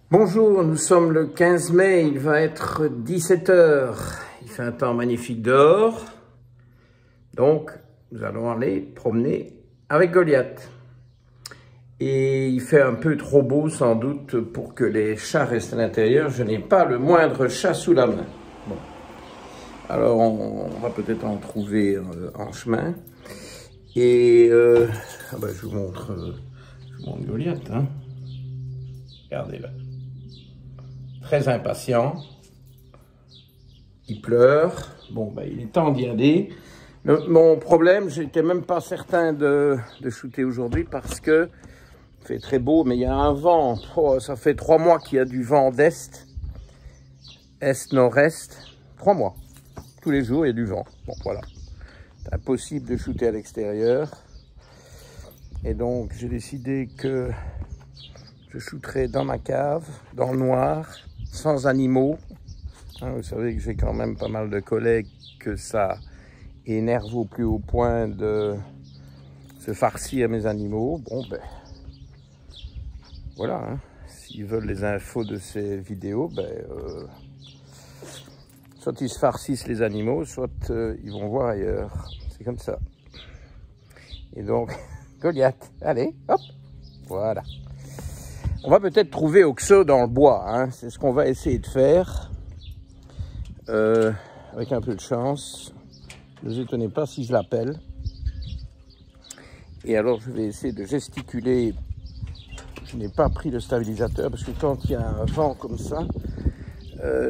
Bonjour, nous sommes le 15 mai, il va être 17 h. Il fait un temps magnifique dehors. Donc, nous allons aller promener avec Goliath. Et il fait un peu trop beau sans doute pour que les chats restent à l'intérieur. Je n'ai pas le moindre chat sous la main. Bon. Alors, on va peut-être en trouver en chemin. Et je vous montre Goliath. Hein. Regardez-le. Très impatient. Il pleure. Bon, il est temps d'y aller. Mon problème, j'étais même pas certain de shooter aujourd'hui parce que il fait très beau, mais il y a un vent. Oh, ça fait 3 mois qu'il y a du vent d'est, est-nord-est. 3 mois. Tous les jours, il y a du vent. Bon, voilà. C'est impossible de shooter à l'extérieur. Et donc, j'ai décidé que je shooterai dans ma cave, dans le noir, sans animaux. Hein, vous savez que j'ai quand même pas mal de collègues que ça énerve au plus haut point de se farcir mes animaux. Bon, voilà. Hein. S'ils veulent les infos de ces vidéos, soit ils se farcissent les animaux, soit ils vont voir ailleurs. C'est comme ça. Et donc, Goliath, allez, hop, voilà. On va peut-être trouver Oxo dans le bois, hein. C'est ce qu'on va essayer de faire. Avec un peu de chance. Ne vous étonnez pas si je l'appelle. Et alors je vais essayer de gesticuler. Je n'ai pas pris le stabilisateur parce que quand il y a un vent comme ça,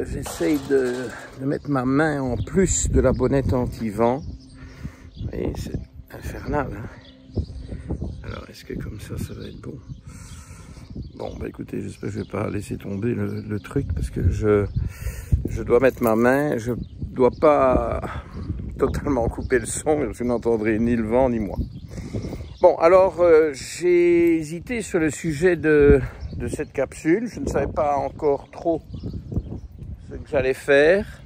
j'essaye de mettre ma main en plus de la bonnette anti-vent. Vous voyez, c'est infernal. Hein. Alors est-ce que comme ça va être beau? Bon, écoutez, j'espère que je ne vais pas laisser tomber le truc parce que je dois mettre ma main, je dois pas totalement couper le son, parce que vous n'entendrez ni le vent ni moi. Bon, alors j'ai hésité sur le sujet de cette capsule, je ne savais pas encore trop ce que j'allais faire.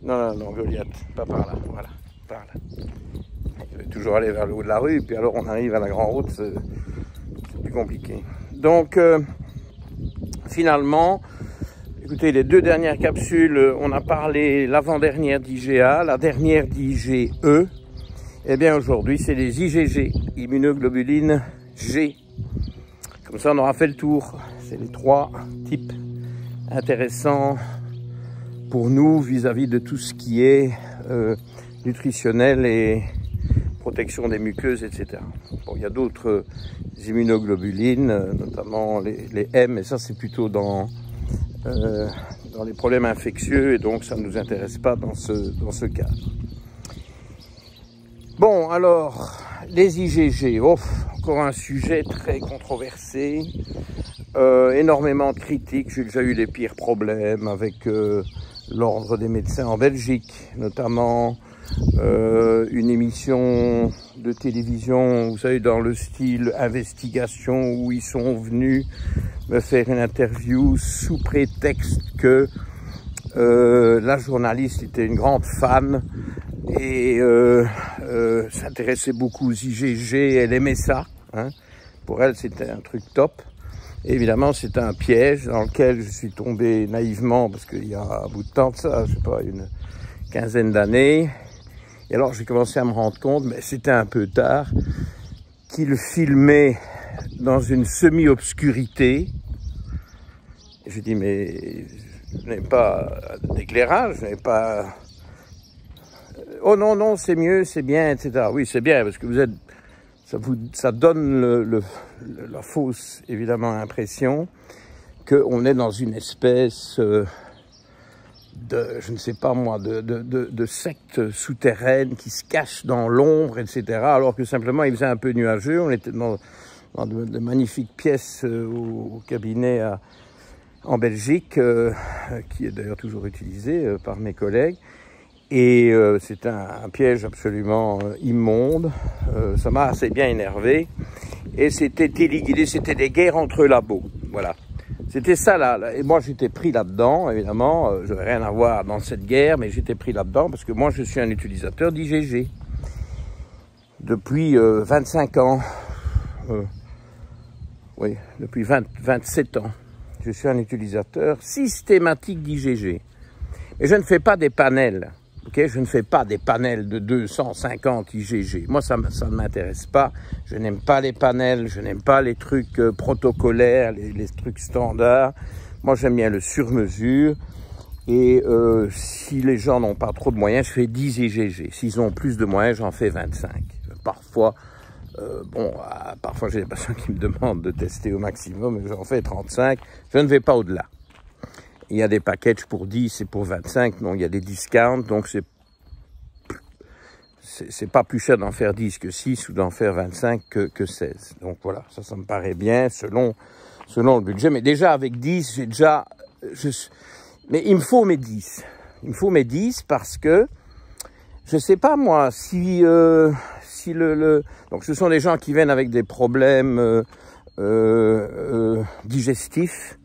Non, Goliath, pas par là, voilà, par là. Il veut toujours aller vers le haut de la rue, puis alors on arrive à la grande route, c'est plus compliqué. Donc, finalement, écoutez, les 2 dernières capsules, on a parlé l'avant-dernière d'IgA, la dernière d'IgE. Eh bien, aujourd'hui, c'est les IgG, immunoglobulines G. Comme ça, on aura fait le tour. C'est les 3 types intéressants pour nous vis-à-vis de tout ce qui est nutritionnel et protection des muqueuses, etc. Bon, il y a d'autres immunoglobulines, notamment les M, et ça, c'est plutôt dans les problèmes infectieux, et donc ça ne nous intéresse pas dans ce cadre. Bon, alors, les IgG, encore un sujet très controversé, énormément de critiques. J'ai déjà eu les pires problèmes avec l'ordre des médecins en Belgique, notamment une émission de télévision, vous savez, dans le style investigation, où ils sont venus me faire une interview sous prétexte que la journaliste était une grande fan et s'intéressait beaucoup aux IgG, elle aimait ça. Hein. Pour elle, c'était un truc top. Et évidemment, c'était un piège dans lequel je suis tombé naïvement, parce qu'il y a un bout de temps de ça, je sais pas, une quinzaine d'années. Et alors, j'ai commencé à me rendre compte, mais c'était un peu tard, qu'il filmait dans une semi-obscurité. Je dis, mais je n'ai pas d'éclairage, je n'ai pas... Oh non, c'est mieux, c'est bien, etc. Oui, c'est bien, parce que vous êtes... Ça donne la fausse, évidemment, impression qu'on est dans une espèce je ne sais pas moi, de secte souterraine qui se cache dans l'ombre, etc. Alors que simplement, il faisait un peu nuageux. On était dans de magnifiques pièces au cabinet en Belgique, qui est d'ailleurs toujours utilisé par mes collègues. Et c'est un piège absolument immonde. Ça m'a assez bien énervé. Et c'était téléguidé, c'était des guerres entre labos. Voilà. C'était ça là. Et moi j'étais pris là-dedans, évidemment. Je n'avais rien à voir dans cette guerre, mais j'étais pris là-dedans parce que moi je suis un utilisateur d'IgG. Depuis 25 ans. oui, depuis 27 ans, je suis un utilisateur systématique d'IGG. Et je ne fais pas des panels. Okay, je ne fais pas des panels de 250 IGG. Moi, ça ne m'intéresse pas. Je n'aime pas les panels, je n'aime pas les trucs protocolaires, les trucs standards. Moi, j'aime bien le sur-mesure. Et si les gens n'ont pas trop de moyens, je fais 10 IGG. S'ils ont plus de moyens, j'en fais 25. Parfois, parfois j'ai des patients qui me demandent de tester au maximum, mais j'en fais 35. Je ne vais pas au-delà. Il y a des packages pour 10 et pour 25, non, il y a des discounts, donc c'est pas plus cher d'en faire 10 que 6 ou d'en faire 25 que 16. Donc voilà, ça me paraît bien selon le budget. Mais déjà avec 10, j'ai déjà... mais il me faut mes 10. Il me faut mes 10 parce que, je sais pas moi, si donc ce sont des gens qui viennent avec des problèmes digestifs,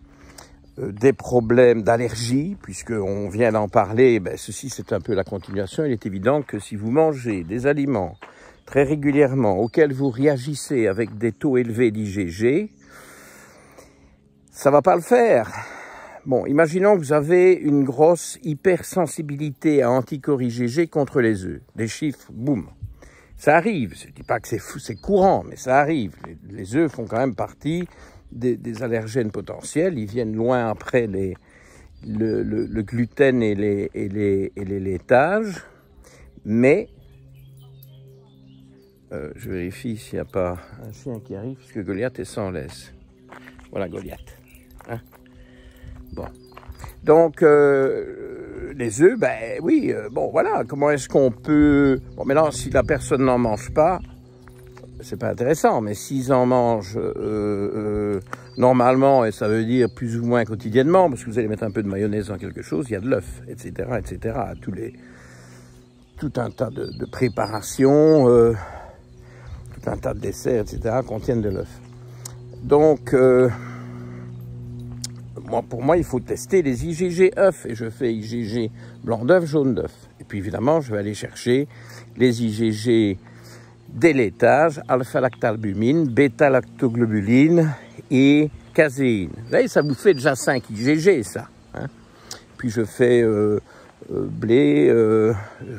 des problèmes d'allergie, puisqu'on vient d'en parler, ben, ceci c'est un peu la continuation. Il est évident que si vous mangez des aliments très régulièrement auxquels vous réagissez avec des taux élevés d'IgG, ça va pas le faire. Bon, imaginons que vous avez une grosse hypersensibilité à anticorps IgG contre les œufs. Des chiffres, boum. Ça arrive, je ne dis pas que c'est courant, mais ça arrive. Les œufs font quand même partie des allergènes potentiels. Ils viennent loin après le gluten et les laitages. Mais, je vérifie s'il n'y a pas un chien qui arrive, parce que Goliath est sans laisse. Voilà Goliath. Hein? Bon. Donc, les œufs, ben oui, bon voilà, comment est-ce qu'on peut... Bon, maintenant, si la personne n'en mange pas, c'est pas intéressant, mais s'ils en mangent normalement, et ça veut dire plus ou moins quotidiennement, parce que vous allez mettre un peu de mayonnaise dans quelque chose, il y a de l'œuf, etc., etc., tout un tas de préparations, tout un tas de desserts, etc., contiennent de l'œuf. Donc, pour moi, il faut tester les IgG œufs, et je fais IgG blanc d'œuf, jaune d'œuf. Et puis évidemment, je vais aller chercher les IgG des laitages, alpha-lactalbumine, bêta-lactoglobuline et caséine. Vous voyez, ça vous fait déjà 5 IgG, ça. Hein. Puis je fais blé,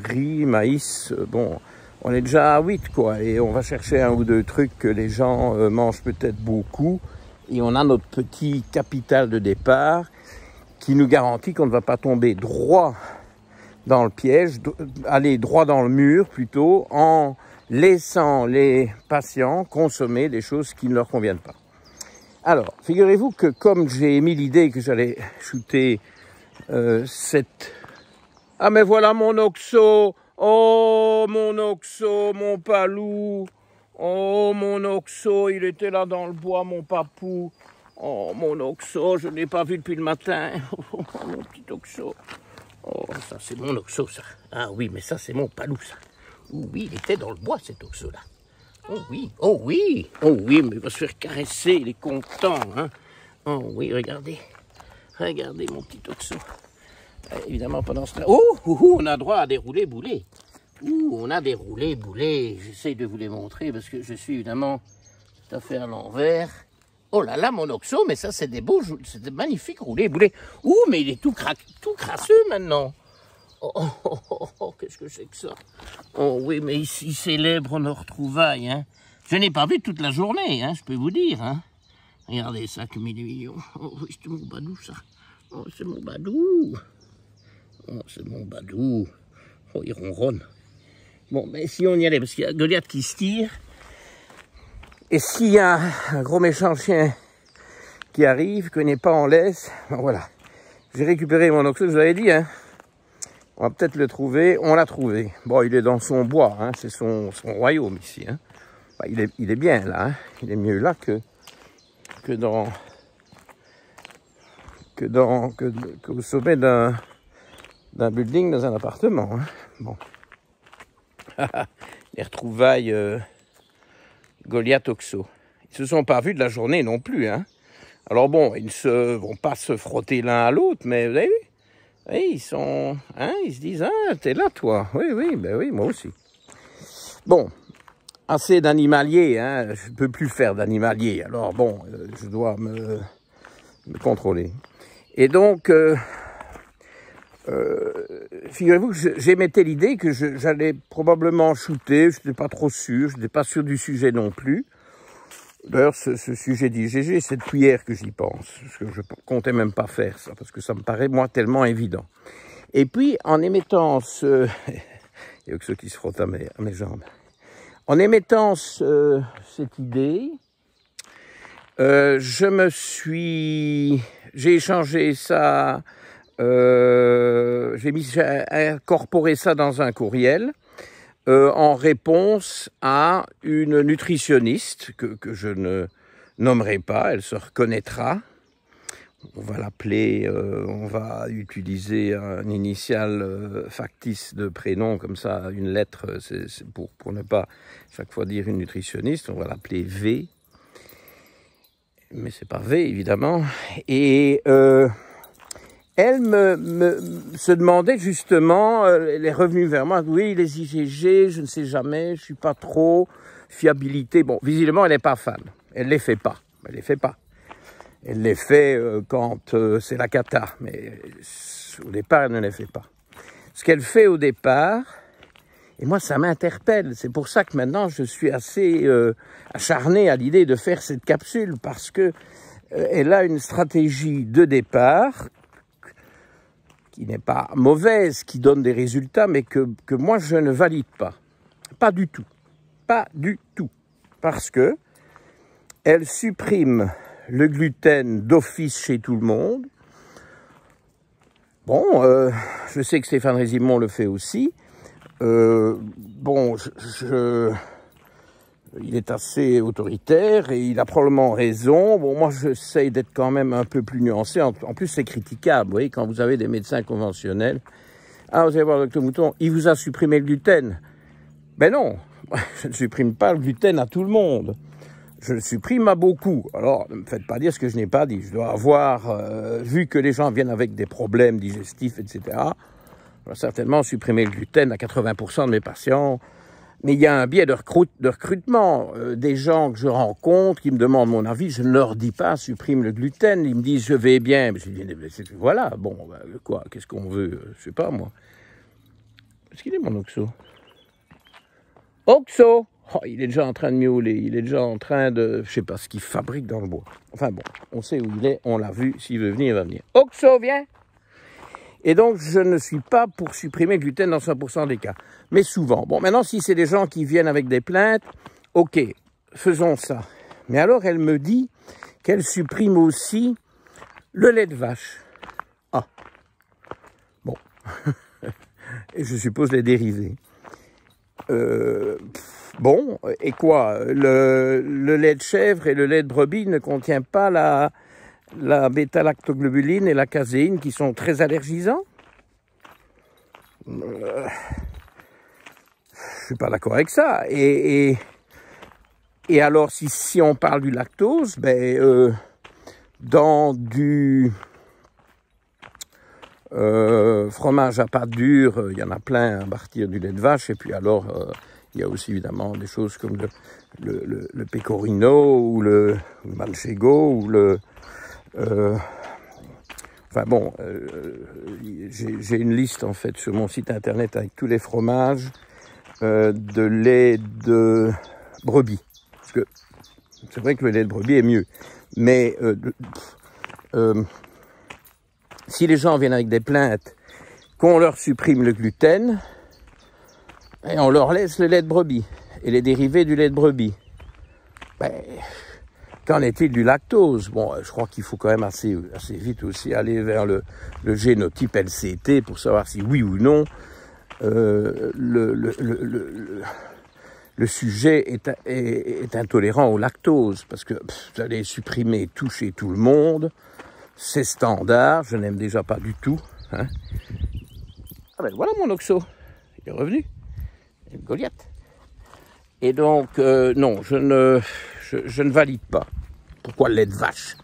riz, maïs, bon, on est déjà à 8, quoi. Et on va chercher un ou deux trucs que les gens mangent peut-être beaucoup. Et on a notre petit capital de départ qui nous garantit qu'on ne va pas tomber droit dans le piège, aller droit dans le mur plutôt, en laissant les patients consommer des choses qui ne leur conviennent pas. Alors, figurez-vous que comme j'ai émis l'idée que j'allais shooter cette... Ah mais voilà mon oxo! Oh mon oxo, mon palou! Oh, mon oxo, il était là dans le bois, mon papou. Oh, mon oxo, je ne l'ai pas vu depuis le matin. Oh, mon petit oxo. Oh, ça, c'est mon oxo, ça. Ah oui, mais ça, c'est mon palou, ça. Oh oui, il était dans le bois, cet oxo-là. Oh oui, oh oui. Oh oui, mais il va se faire caresser, il est content, hein. Oh oui, regardez. Regardez, mon petit oxo. Évidemment, pendant ce temps... Oh, on a droit à des roulés-boulés. Ouh, on a des roulés-boulés. J'essaye de vous les montrer parce que je suis évidemment tout à fait à l'envers. Oh là là, mon oxo, mais ça, c'est des beaux, c'est des magnifiques roulés-boulés. Ouh, mais il est tout crasseux maintenant. Oh, oh, oh, oh, oh, qu'est-ce que c'est que ça? Oh oui, mais il célèbre nos retrouvailles. Hein. Je n'ai pas vu toute la journée, hein, je peux vous dire. Hein. Regardez ça, comme il est mignon. Oh oui, c'est mon badou, ça. Oh, c'est mon badou. Oh, c'est mon badou. Oh, il ronronne. Bon, mais si on y allait, parce qu'il y a Goliath qui se tire, et s'il y a un gros méchant chien qui arrive, que n'est pas en laisse, ben voilà. J'ai récupéré mon oxo, je vous avais dit, hein. On va peut-être le trouver, on l'a trouvé. Bon, il est dans son bois, hein, c'est son royaume ici, hein. Ben, il est bien là, hein. Il est mieux là qu'au sommet d'un building dans un appartement, hein. Bon. Les retrouvailles Goliath Oxo. Ils se sont pas vus de la journée non plus. Hein. Alors bon, ils ne vont pas se frotter l'un à l'autre, mais vous avez vu? Oui, ils sont... Hein, ils se disent, ah, t'es là toi. Oui, oui, ben oui, moi aussi. Bon, assez d'animalier, hein. Je ne peux plus faire d'animalier. Alors bon, je dois me contrôler. Et donc, figurez-vous que j'émettais l'idée que j'allais probablement shooter, je n'étais pas trop sûr, je n'étais pas sûr du sujet non plus. D'ailleurs, ce sujet d'IGG, c'est depuis hier que j'y pense, parce que je comptais même pas faire ça, parce que ça me paraît, moi, tellement évident. Et puis, en émettant ce... Il y a que ceux qui se frottent à mes jambes. En émettant cette idée, j'ai échangé ça, j'ai incorporé ça dans un courriel en réponse à une nutritionniste que je ne nommerai pas, elle se reconnaîtra. On va l'appeler, on va utiliser un initial factice de prénom, comme ça, une lettre, c'est pour ne pas chaque fois dire une nutritionniste, on va l'appeler V. Mais c'est pas V, évidemment. Et elle se demandait justement, elle est revenue vers moi, oui, les IgG, je ne sais jamais, je suis pas trop, fiabilité. Bon, visiblement, elle n'est pas fan, elle les fait pas, elle les fait pas. Elle les fait quand c'est la cata, mais au départ, elle ne les fait pas. Ce qu'elle fait au départ, et moi, ça m'interpelle. C'est pour ça que maintenant, je suis assez acharné à l'idée de faire cette capsule, parce que elle a une stratégie de départ qui n'est pas mauvaise, qui donne des résultats, mais que moi, je ne valide pas. Pas du tout. Pas du tout. Parce que elle supprime le gluten d'office chez tout le monde. Bon, je sais que Stéphane Résimon le fait aussi. Bon, il est assez autoritaire et il a probablement raison. Bon, moi, j'essaye d'être quand même un peu plus nuancé. En plus, c'est critiquable, vous voyez, quand vous avez des médecins conventionnels. Ah, vous allez voir, docteur Mouton, il vous a supprimé le gluten. Ben non, je ne supprime pas le gluten à tout le monde. Je le supprime à beaucoup. Alors, ne me faites pas dire ce que je n'ai pas dit. Je dois avoir, vu que les gens viennent avec des problèmes digestifs, etc., je dois certainement supprimer le gluten à 80% de mes patients. Mais il y a un biais de recrutement. Des gens que je rencontre qui me demandent mon avis, je ne leur dis pas supprime le gluten. Ils me disent je vais bien. Je dis, voilà, bon, ben, quoi, qu'est-ce qu'on veut? Je sais pas, moi. Est-ce qu'il est mon Oxo? Oxo! Oh, il est déjà en train de miauler, il est déjà en train de... Je sais pas ce qu'il fabrique dans le bois. Enfin bon, on sait où il est, on l'a vu, s'il veut venir, il va venir. Oxo, viens! Et donc, je ne suis pas pour supprimer le gluten dans 100% des cas. Mais souvent. Bon, maintenant, si c'est des gens qui viennent avec des plaintes, ok, faisons ça. Mais alors, elle me dit qu'elle supprime aussi le lait de vache. Ah. Bon. Et je suppose les dérivés. Bon, et quoi? Le lait de chèvre et le lait de brebis ne contient pas la bêta-lactoglobuline et la caséine qui sont très allergisants? Je suis pas d'accord avec ça. Et alors, si on parle du lactose, ben, dans du fromage à pâte dure, il y en a plein à partir du lait de vache, et puis alors... il y a aussi évidemment des choses comme le pecorino ou le manchego ou enfin bon, j'ai une liste en fait sur mon site internet avec tous les fromages de lait de brebis. Parce que c'est vrai que le lait de brebis est mieux. Mais si les gens viennent avec des plaintes qu'on leur supprime le gluten, et on leur laisse le lait de brebis et les dérivés du lait de brebis. Ben, qu'en est-il du lactose? Bon, je crois qu'il faut quand même assez vite aussi aller vers le génotype LCT pour savoir si oui ou non le sujet est intolérant au lactose. Parce que vous allez supprimer tout chez tout le monde, c'est standard, je n'aime déjà pas du tout. Hein. Ah ben voilà mon Oxo, il est revenu. Une Goliath. Et donc, non, je ne valide pas. Pourquoi le lait de vache?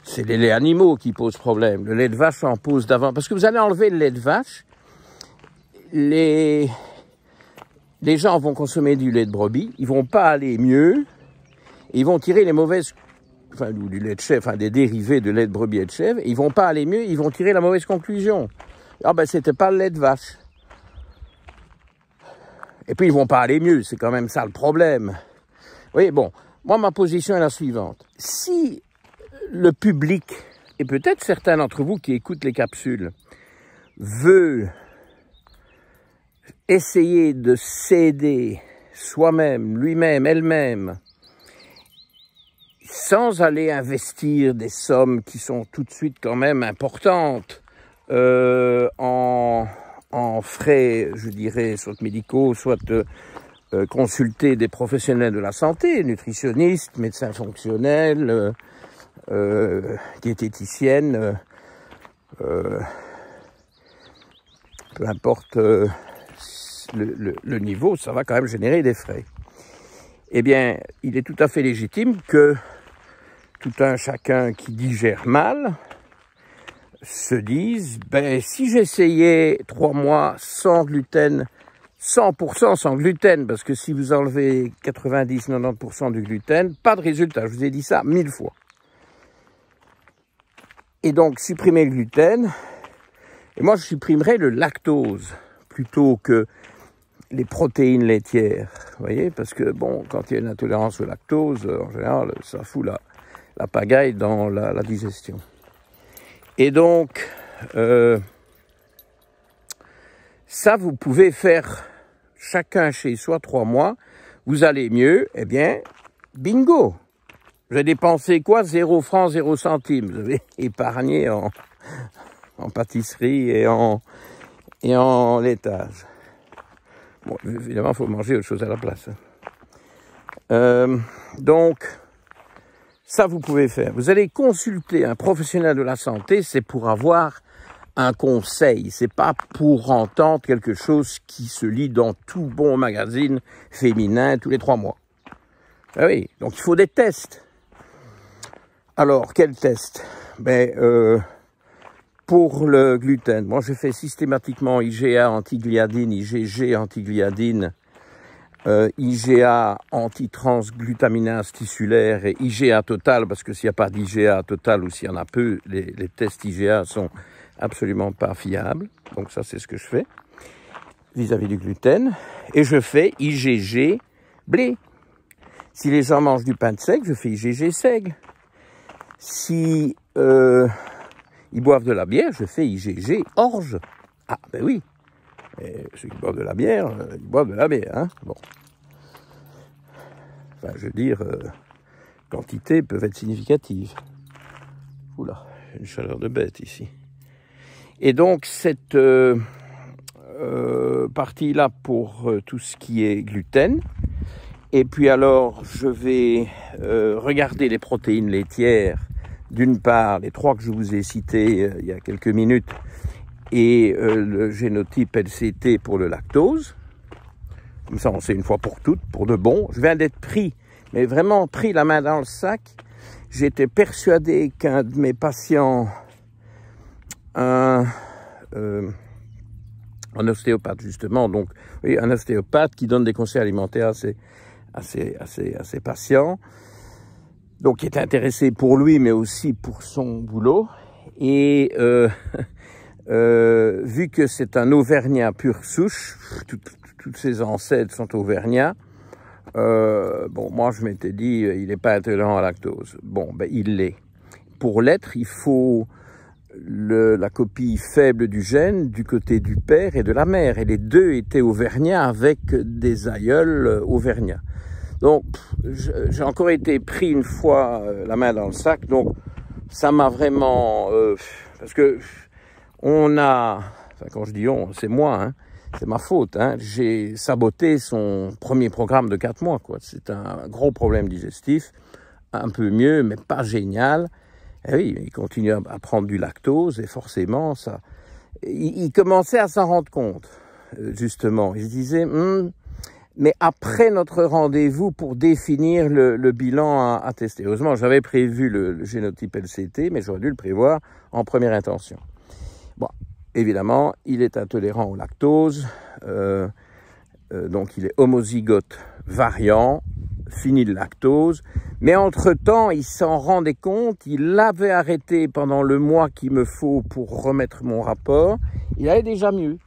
C'est les laits animaux qui posent problème. Le lait de vache en pose d'avant. Parce que vous allez enlever le lait de vache, les gens vont consommer du lait de brebis, ils vont pas aller mieux, et ils vont tirer les mauvaises, enfin, ou du lait de chèvre, enfin, des dérivés de lait de brebis et de chèvre, et ils vont pas aller mieux, ils vont tirer la mauvaise conclusion. Ah ben, c'était pas le lait de vache. Et puis, ils vont pas aller mieux, c'est quand même ça le problème. Oui, bon, moi, ma position est la suivante. Si le public, et peut-être certains d'entre vous qui écoutent les capsules, veut essayer de s'aider soi-même, lui-même, elle-même, sans aller investir des sommes qui sont tout de suite quand même importantes en frais, je dirais, soit médicaux, soit consulter des professionnels de la santé, nutritionnistes, médecins fonctionnels, diététiciennes, peu importe le niveau, ça va quand même générer des frais. Eh bien, il est tout à fait légitime que tout un chacun qui digère mal se dise, ben, si j'essayais 3 mois sans gluten, 100% sans gluten, parce que si vous enlevez 90-90% du gluten, pas de résultat. Je vous ai dit ça 1000 fois. Et donc, supprimer le gluten, et moi je supprimerais le lactose, plutôt que les protéines laitières, vous voyez, parce que bon, quand il y a une intolérance au lactose, en général, ça fout la pagaille dans la digestion. Et donc, ça, vous pouvez faire chacun chez soi 3 mois, vous allez mieux, eh bien, bingo. Vous avez dépensé quoi? 0 francs, 0 centimes. Vous avez épargné en pâtisserie et en laitage. Bon, évidemment, il faut manger autre chose à la place. Donc, ça, vous pouvez faire. Vous allez consulter un professionnel de la santé, c'est pour avoir un conseil. C'est pas pour entendre quelque chose qui se lit dans tout bon magazine féminin tous les 3 mois. Ah oui, donc il faut des tests. Alors, quel test? Ben, pour le gluten, moi je fais systématiquement IgA antigliadine, IgG antigliadine, IgA antitransglutaminase tissulaire et IgA total, parce que s'il n'y a pas d'IgA total ou s'il y en a peu, les tests IgA sont absolument pas fiables. Donc ça, c'est ce que je fais vis-à-vis du gluten. Et je fais IgG blé. Si les gens mangent du pain de seigle, je fais IgG seigle. Si ils boivent de la bière, je fais IgG orge. Ah, ben oui. Et ceux qui boivent de la bière, ils boivent de la bière, hein. Bon. Enfin, je veux dire, quantités peuvent être significatives. Oula, une chaleur de bête ici. Et donc, cette partie-là pour tout ce qui est gluten. Et puis alors, je vais regarder les protéines laitières. D'une part, les 3 que je vous ai cités il y a quelques minutes, et le génotype LCT pour le lactose. Comme ça, on sait une fois pour toutes, pour de bon. Je viens d'être pris, mais vraiment pris la main dans le sac. J'étais persuadé qu'un de mes patients, un ostéopathe justement, donc oui, un ostéopathe qui donne des conseils alimentaires à ses patients, donc qui est intéressé pour lui, mais aussi pour son boulot. Et vu que c'est un Auvergnat pure souche, toutes ses ancêtres sont Auvergnats, bon, moi je m'étais dit, il n'est pas intolérant à la lactose. Bon, ben il l'est. Pour l'être, il faut la copie faible du gène du côté du père et de la mère. Et les deux étaient Auvergnats avec des aïeuls Auvergnats. Donc, j'ai encore été pris une fois la main dans le sac. Donc, ça m'a vraiment... parce que on a... Enfin, quand je dis on, c'est moi, hein. C'est ma faute, hein. J'ai saboté son premier programme de 4 mois, quoi. C'est un gros problème digestif, un peu mieux, mais pas génial. Et oui, il continue à prendre du lactose, et forcément, ça... Il commençait à s'en rendre compte, justement. Il se disait, mais après notre rendez-vous pour définir le bilan à tester. Heureusement, j'avais prévu le génotype LCT, mais j'aurais dû le prévoir en première intention. Bon. Évidemment, il est intolérant au lactose donc il est homozygote variant, phényllactose, mais entre-temps, il s'en rendait compte, il l'avait arrêté pendant le mois qu'il me faut pour remettre mon rapport, il allait déjà mieux.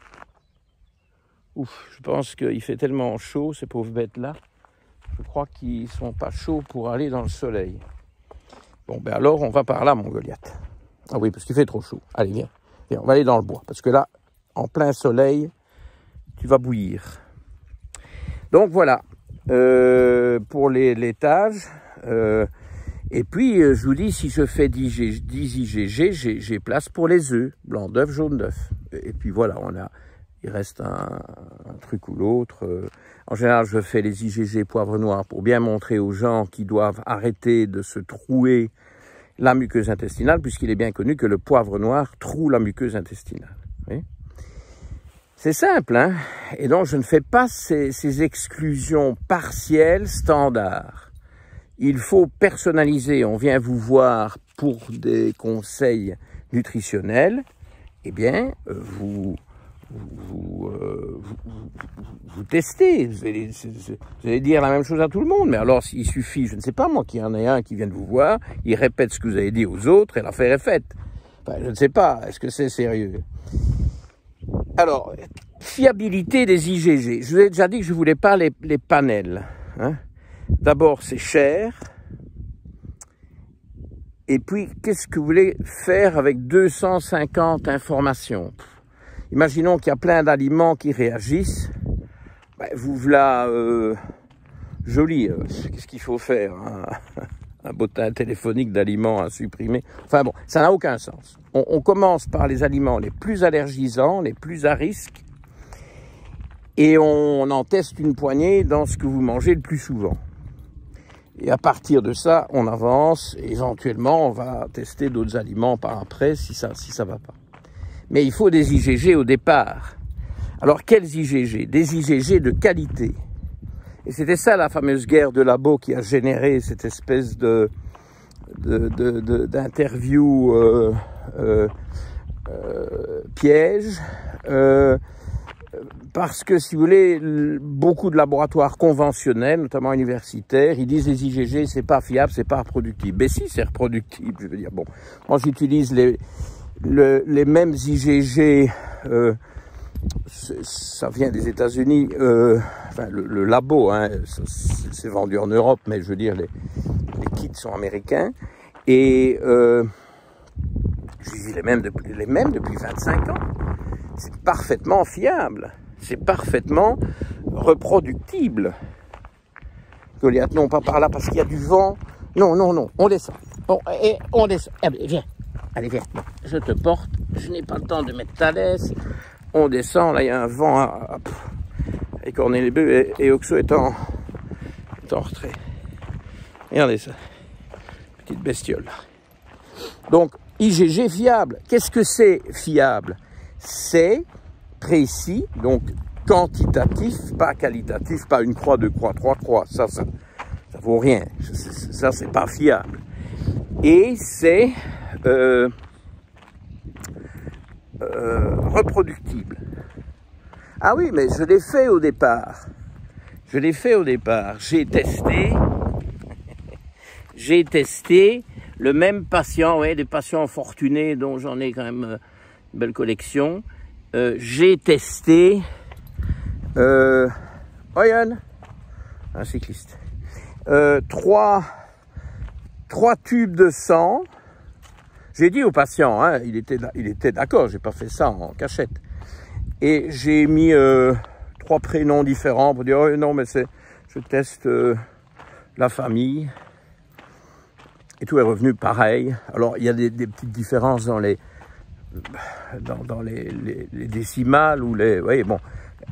Ouf, je pense qu'il fait tellement chaud, ces pauvres bêtes-là, je crois qu'ils ne sont pas chauds pour aller dans le soleil. Bon, ben alors, on va par là, mon Goliath. Ah oui, parce qu'il fait trop chaud. Allez, viens, viens, on va aller dans le bois, parce que là, en plein soleil, tu vas bouillir. Donc voilà, pour les laitages. Et puis, je vous dis, si je fais 10 IgG, j'ai place pour les œufs, blanc d'œuf, jaune d'œuf. Et puis voilà, il reste un truc ou l'autre. En général, je fais les IgG poivre noir pour bien montrer aux gens qui doivent arrêter de se trouer la muqueuse intestinale, puisqu'il est bien connu que le poivre noir troue la muqueuse intestinale. Oui. C'est simple, hein? Et donc, je ne fais pas ces exclusions partielles standards. Il faut personnaliser. On vient vous voir pour des conseils nutritionnels. Eh bien, vous testez. Vous allez dire la même chose à tout le monde. Mais alors, il suffit, je ne sais pas moi, qu'il y en ait un qui vienne vous voir, il répète ce que vous avez dit aux autres et l'affaire est faite. Enfin, je ne sais pas. Est-ce que c'est sérieux? Alors, fiabilité des IgG. Je vous ai déjà dit que je ne voulais pas les panels. Hein. D'abord, c'est cher. Et puis, qu'est-ce que vous voulez faire avec 250 informations? Imaginons qu'il y a plein d'aliments qui réagissent. Ben, vous voilà joli. Qu'est-ce qu'il faut faire, hein? Un bottin téléphonique d'aliments à supprimer. Enfin bon, ça n'a aucun sens. On commence par les aliments les plus allergisants, les plus à risque, et on en teste une poignée dans ce que vous mangez le plus souvent. Et à partir de ça, on avance, et éventuellement, on va tester d'autres aliments par après si ça va pas. Mais il faut des IgG au départ. Alors, quels IgG? Des IgG de qualité. Et c'était ça la fameuse guerre de labo qui a généré cette espèce d'interview piège. Parce que, si vous voulez, beaucoup de laboratoires conventionnels, notamment universitaires, ils disent les IgG, c'est pas fiable, c'est pas reproductible. Mais si, c'est reproductible, je veux dire. Bon, moi j'utilise les mêmes IgG, ça vient des États-Unis, enfin le labo, hein, c'est vendu en Europe, mais je veux dire, les kits sont américains. Et j'utilise les mêmes depuis 25 ans. C'est parfaitement fiable. C'est parfaitement reproductible. Goliath, non, pas par là, parce qu'il y a du vent. Non, non, non, on descend. Bon, et on descend. Allez, viens. Allez, viens. Bon, je te porte. Je n'ai pas le temps de mettre ta laisse. On descend. Là, il y a un vent à écorner les bœufs et Oxo est en retrait. Regardez ça. Petite bestiole. Donc, IgG fiable. Qu'est-ce que c'est fiable? C'est précis, donc quantitatif, pas qualitatif, pas une croix, deux croix, trois croix, ça vaut rien, ça c'est pas fiable. Et c'est reproductible. Ah oui, mais je l'ai fait au départ. J'ai testé le même patient, ouais, des patients fortunés dont j'en ai quand même une belle collection. J'ai testé Ryan, un cycliste, 3 tubes de sang. J'ai dit au patient, hein, il était d'accord, j'ai pas fait ça en cachette. Et j'ai mis 3 prénoms différents pour dire oh, non mais je teste la famille. Et tout est revenu pareil. Alors il y a des petites différences dans les décimales ou les... Oui, bon,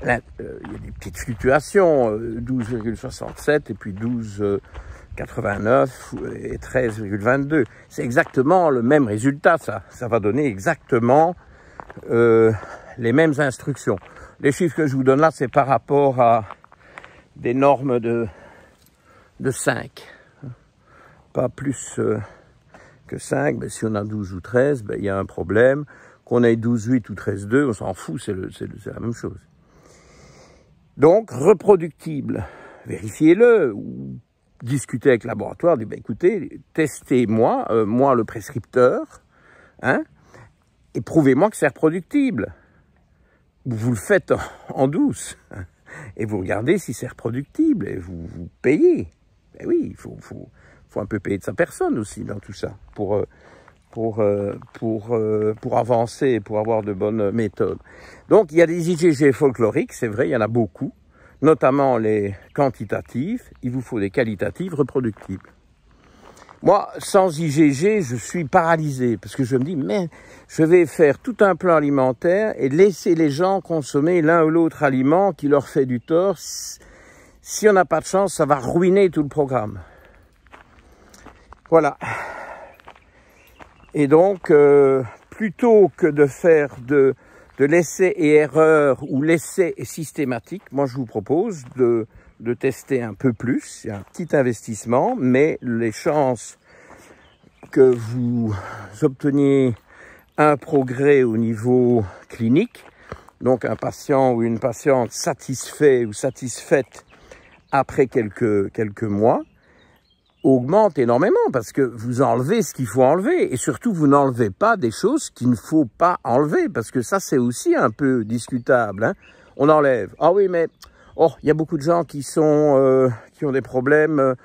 il y a des petites fluctuations, 12,67 et puis 12,89 et 13,22. C'est exactement le même résultat, ça. Ça va donner exactement les mêmes instructions. Les chiffres que je vous donne là, c'est par rapport à des normes de 5. Pas plus... que 5, ben, si on a 12 ou 13, ben, il y a un problème. Qu'on ait 12,8 ou 13,2, on s'en fout, c'est la même chose. Donc, reproductible, vérifiez-le, ou discutez avec le laboratoire, dites, écoutez, testez-moi, moi le prescripteur, hein, et prouvez-moi que c'est reproductible. Vous le faites en douce, hein, et vous regardez si c'est reproductible, et vous payez. Ben oui, il faut un peu payer de sa personne aussi dans tout ça, pour avancer, pour avoir de bonnes méthodes. Donc, il y a des IgG folkloriques, c'est vrai, il y en a beaucoup, notamment les quantitatifs. Il vous faut des qualitatives reproductibles. Moi, sans IgG, je suis paralysé, parce que je me dis, mais je vais faire tout un plan alimentaire et laisser les gens consommer l'un ou l'autre aliment qui leur fait du tort. Si on n'a pas de chance, ça va ruiner tout le programme. Voilà. Et donc, plutôt que de faire de l'essai et erreur ou l'essai systématique, moi je vous propose de tester un peu plus. C'est un petit investissement, mais les chances que vous obteniez un progrès au niveau clinique, donc un patient ou une patiente satisfait ou satisfaite après quelques mois, augmente énormément parce que vous enlevez ce qu'il faut enlever et surtout vous n'enlevez pas des choses qu'il ne faut pas enlever parce que ça c'est aussi un peu discutable, hein. On enlève, ah oui mais oh il y a beaucoup de gens qui ont des problèmes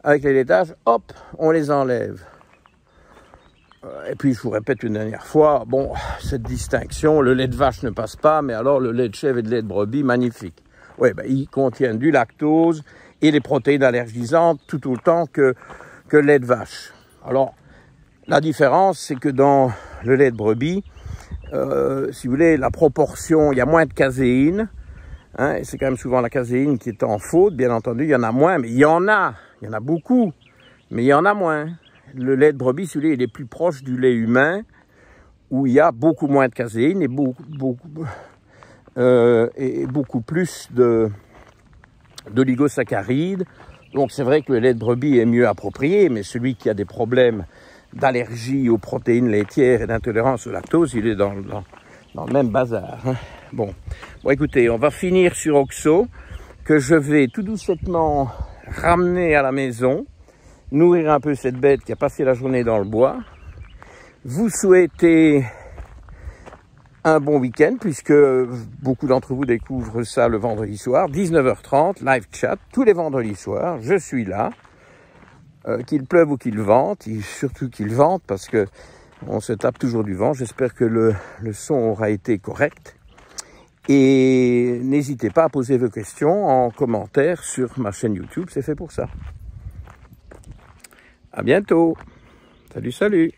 avec les laitages, hop on les enlève. Et puis je vous répète une dernière fois, bon cette distinction, le lait de vache ne passe pas, mais alors le lait de chèvre et le lait de brebis, magnifique. Oui, ben, ils contiennent du lactose et les protéines allergisantes tout autant que le lait de vache. Alors, la différence, c'est que dans le lait de brebis, si vous voulez, la proportion, il y a moins de caséine, hein, et c'est quand même souvent la caséine qui est en faute, bien entendu, il y en a moins, mais il y en a beaucoup, mais il y en a moins. Le lait de brebis, si vous voulez, il est plus proche du lait humain, où il y a beaucoup moins de caséine et beaucoup plus d'oligosaccharides. Donc c'est vrai que le lait de brebis est mieux approprié, mais celui qui a des problèmes d'allergie aux protéines laitières et d'intolérance au lactose, il est dans le même bazar, hein. Bon, écoutez, on va finir sur Oxo, que je vais tout doucement ramener à la maison, nourrir un peu cette bête qui a passé la journée dans le bois. Vous souhaitez un bon week-end, puisque beaucoup d'entre vous découvrent ça le vendredi soir, 19h30, live chat, tous les vendredis soirs, je suis là, qu'il pleuve ou qu'il vente, surtout qu'il vente, parce que on se tape toujours du vent. J'espère que le son aura été correct. Et n'hésitez pas à poser vos questions en commentaire sur ma chaîne YouTube, c'est fait pour ça. À bientôt. Salut, salut.